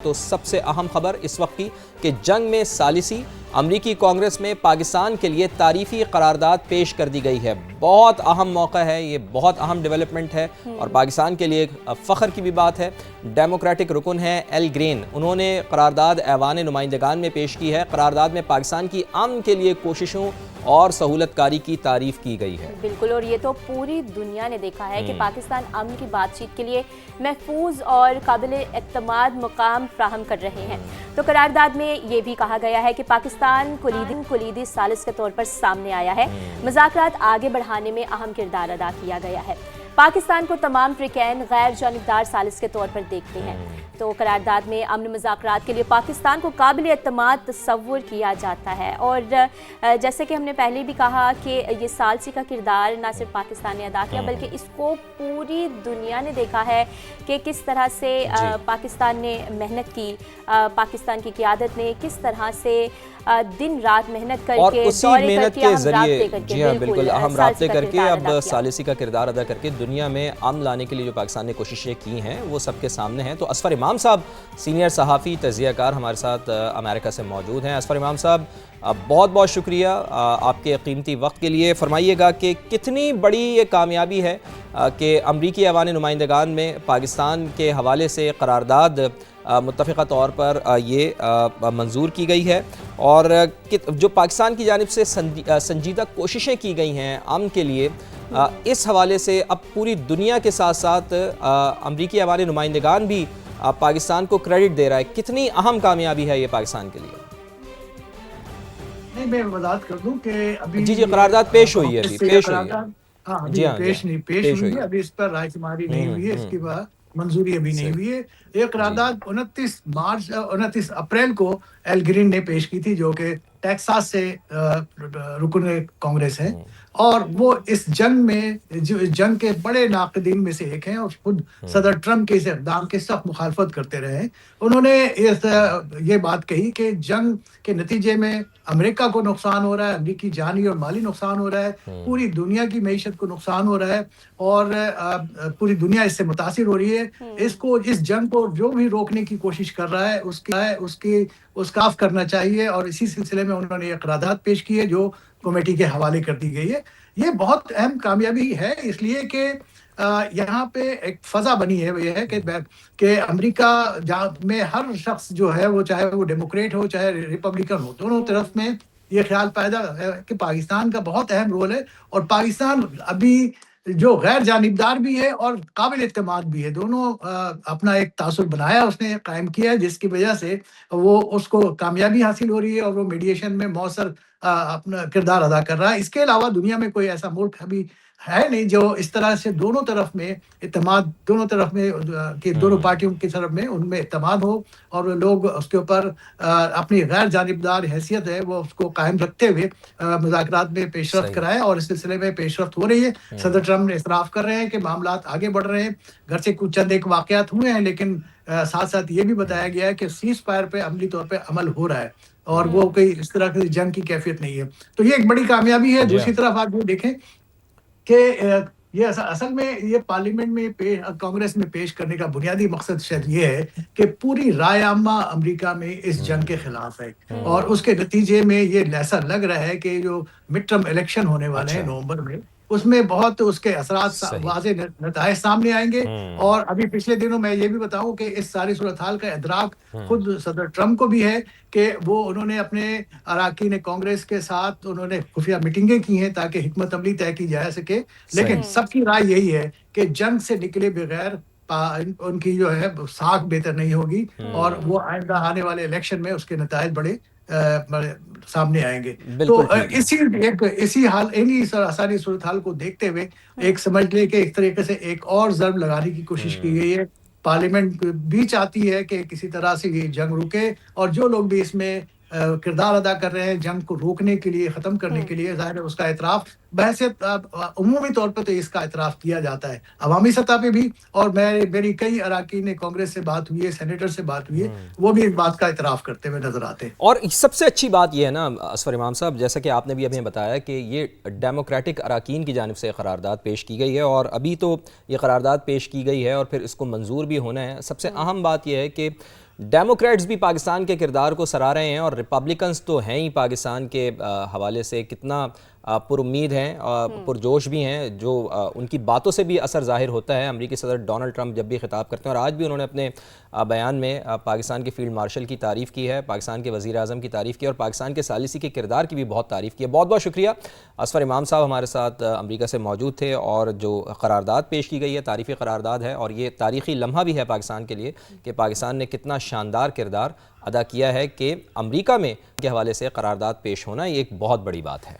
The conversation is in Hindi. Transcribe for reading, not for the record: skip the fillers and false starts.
तो सबसे अहम खबर इस वक्त की कि जंग में सालिसी अमरीकी कांग्रेस में पाकिस्तान के लिए तारीफी करारदाद पेश कर दी गई है। बहुत अहम मौका है, ये बहुत अहम डेवलपमेंट है और पाकिस्तान के लिए फ़ख्र की भी बात है। डेमोक्रेटिक रुकन है एल ग्रेन, उन्होंने करारदाद ऐवान नुमाइंदगान में पेश की है। करारदाद में पाकिस्तान की अमन के लिए कोशिशों और सहूलतकारी की तारीफ की गई है। बिल्कुल, और ये तो पूरी दुनिया ने देखा है कि पाकिस्तान अमन की बातचीत के लिए महफूज और काबिल एतमाद मुकाम फ्राहम कर रहे हैं। तो करारदाद में ये भी कहा गया है कि पाकिस्तान कुलीदी सालिस के तौर पर सामने आया है। मुज़ाकरात आगे बढ़ाने में अहम किरदार अदा किया गया है। पाकिस्तान को तमाम फ्रिकैन गैर जानिबदार सालिस के तौर पर देखते हैं। तो करारदाद में अमन मुज़ाकरात के लिए पाकिस्तान को काबिल एतमाद तस्वुर किया जाता है। और जैसे कि हमने पहले भी कहा कि ये सालसी का किरदार ना सिर्फ पाकिस्तान ने अदा किया बल्कि इसको पूरी दुनिया ने देखा है कि किस तरह से पाकिस्तान ने मेहनत की, पाकिस्तान की क़ियादत ने किस तरह से दिन रात मेहनत करके और उसी मेहनत के जरिए जी हाँ बिल्कुल अहम राब्ते करके अब सालिसी का किरदार अदा करके दुनिया में अमन लाने के लिए जो पाकिस्तान ने कोशिशें की हैं वो सबके सामने हैं। तो असफर इमाम साहब सीनियर सहाफ़ी तज़ियाकार हमारे साथ अमेरिका से मौजूद हैं। असफर इमाम साहब बहुत बहुत शुक्रिया आपके कीमती वक्त के लिए। फरमाइएगा कि कितनी बड़ी ये कामयाबी है कि अमरीकी ऐवान नुमाइंदगान में पाकिस्तान के हवाले से करारदाद मुत्तफ़िक़ा तौर पर ये मंजूर की गई है और जो पाकिस्तान की जानिब से संजीदा कोशिशें की गई हैं अमन के लिए, इस हवाले से अब पूरी दुनिया के साथ साथ अमरीकी ऐवान नुमाइंदगान भी पाकिस्तान को क्रेडिट दे रहा है। कितनी अहम कामयाबी है ये पाकिस्तान के लिए? नहीं, मैं वजाहत कर दूं कि अभी जी करारदाद पेश हुई है, अभी पेश हुई है। हाँ जी हाँ, पेश हुई है, अभी इस पर रायशुमारी नहीं हुई है, इसकी मंजूरी अभी नहीं हुई है। ये करारदाद 29 अप्रैल को एल ग्रीन ने पेश की थी, जो कि टेक्सास से रुकन कांग्रेस है और वो इस जंग में जंग के बड़े नाक़दीन में से एक हैं और खुद सदर ट्रम्प के इस इक़दाम के सख्त मुखालफत करते रहे। उन्होंने ये बात कही कि जंग के नतीजे में अमेरिका को नुकसान हो रहा है, अमरीकी जानी और माली नुकसान हो रहा है, पूरी दुनिया की मईशत को नुकसान हो रहा है और पूरी दुनिया इससे मुतासिर हो रही है। इसको इस जंग को जो भी रोकने की कोशिश कर रहा है उसका आफ करना चाहिए और इसी सिलसिले में उन्होंने एक करारदाद पेश की है जो कमेटी के हवाले कर दी गई है। ये बहुत अहम कामयाबी है इसलिए कि यहाँ पे एक फजा बनी है, वो ये है कि अमेरिका में हर शख्स जो है वो चाहे वो डेमोक्रेट हो चाहे रिपब्लिकन हो, दोनों तरफ में ये ख्याल पैदा है कि पाकिस्तान का बहुत अहम रोल है और पाकिस्तान अभी जो गैर जानिबदार भी है और काबिल एतमाद भी है। दोनों अपना एक तासुर बनाया, उसने कायम किया है जिसकी वजह से वो उसको कामयाबी हासिल हो रही है और वो मीडिएशन में मौसर अपना किरदार अदा कर रहा है। इसके अलावा दुनिया में कोई ऐसा मुल्क अभी है नहीं जो इस तरह से दोनों तरफ में इत्तेमाद, दोनों तरफ में कि दोनों पार्टियों की तरफ में उनमें इत्तेमाद हो और लोग उसके ऊपर अपनी गैर जानिबदार हैसियत है वो उसको कायम रखते हुए मुज़ाकरात में पेशरफ्त कराएं और इस सिलसिले में पेशरफ्त हो रही है। सदर ट्रम्प ने इतराफ़ कर रहे हैं कि मामलात आगे बढ़ रहे हैं। घर से कुछ चंद एक वाक़यात हुए हैं लेकिन साथ साथ ये भी बताया गया है कि सीज़ फायर पे अमली तौर पे अमल हो रहा है और वो कोई इस तरह की जंग की कैफियत नहीं है। तो ये एक बड़ी कामयाबी है। दूसरी तरफ आप ये देखें कि ये असल में ये पार्लियामेंट में कांग्रेस में पेश करने का बुनियादी मकसद शायद ये है कि पूरी राय आमा अमेरिका में इस जंग के खिलाफ है और उसके नतीजे में ये ऐसा लग रहा है कि जो मिड टर्म इलेक्शन होने वाले हैं नवंबर में, उसमें बहुत उसके असरात वाज़े नताइज सामने आएंगे। और अभी पिछले दिनों मैं ये भी बताऊं कि इस सारी सूरत हाल का इदराक खुद सदर ट्रम्प को भी है कि वो उन्होंने अपने अराकीन कांग्रेस के साथ उन्होंने खुफिया मीटिंगें की हैं ताकि हिकमत अमली तय की जा सके, लेकिन सबकी राय यही है कि जंग से निकले बगैर उनकी जो है साख बेहतर नहीं होगी और वो आइंदा आने वाले इलेक्शन में उसके नताइज बड़े सामने आएंगे। तो इन्हीं सारी सूरत हाल को देखते हुए एक समझ ले कि एक तरीके से एक और ज़र्ब लगाने की कोशिश की गई है। पार्लियामेंट भी चाहती है कि किसी तरह से ये जंग रुके और जो लोग भी इसमें किरदार अदा कर रहे हैं जंग को रोकने के लिए, ख़त्म करने के लिए, ज़ाहिर है उसका एतराफ़ बहसियत उमूमी तौर पर तो इसका एतराफ़ किया जाता है अवामी सतह पे भी। और मेरी कई अराकीन कांग्रेस से बात हुई है, सेनेटर से बात हुई है, वो भी इस बात का एतराफ़ करते हुए नजर आते हैं। और सबसे अच्छी बात यह है ना असफर इमाम साहब, जैसा कि आपने भी अभी बताया कि ये डेमोक्रेटिक अराकीन की जानिब से करारदाद पेश की गई है और अभी तो ये करारदाद पेश की गई है और फिर इसको मंजूर भी होना है। सबसे अहम बात यह है कि डेमोक्रेट्स भी पाकिस्तान के किरदार को सराह रहे हैं और रिपब्लिकन्स तो हैं ही पाकिस्तान के हवाले से कितना पुरुम्मीद हैं, पुरजोश भी हैं, जो उनकी बातों से भी असर ज़ाहिर होता है। अमेरिकी सदर डोनाल्ड ट्रंप जब भी खिताब करते हैं, और आज भी उन्होंने अपने बयान में पाकिस्तान के फील्ड मार्शल की तारीफ़ की है, पाकिस्तान के वज़ीर आज़म की तारीफ़ की और पाकिस्तान के सालिसी के किरदार की भी बहुत तारीफ़ की है। बहुत बहुत शुक्रिया। असफर इमाम साहब हमारे साथ अमेरिका से मौजूद थे और जो करारदाद पेश की गई है तारीफ़ी करारदाद है और ये तारीख़ी लम्हा भी है पाकिस्तान के लिए कि पाकिस्तान ने कितना शानदार किरदार अदा किया है कि अमेरिका में के हवाले से करारदाद पेश होना ये एक बहुत बड़ी बात है।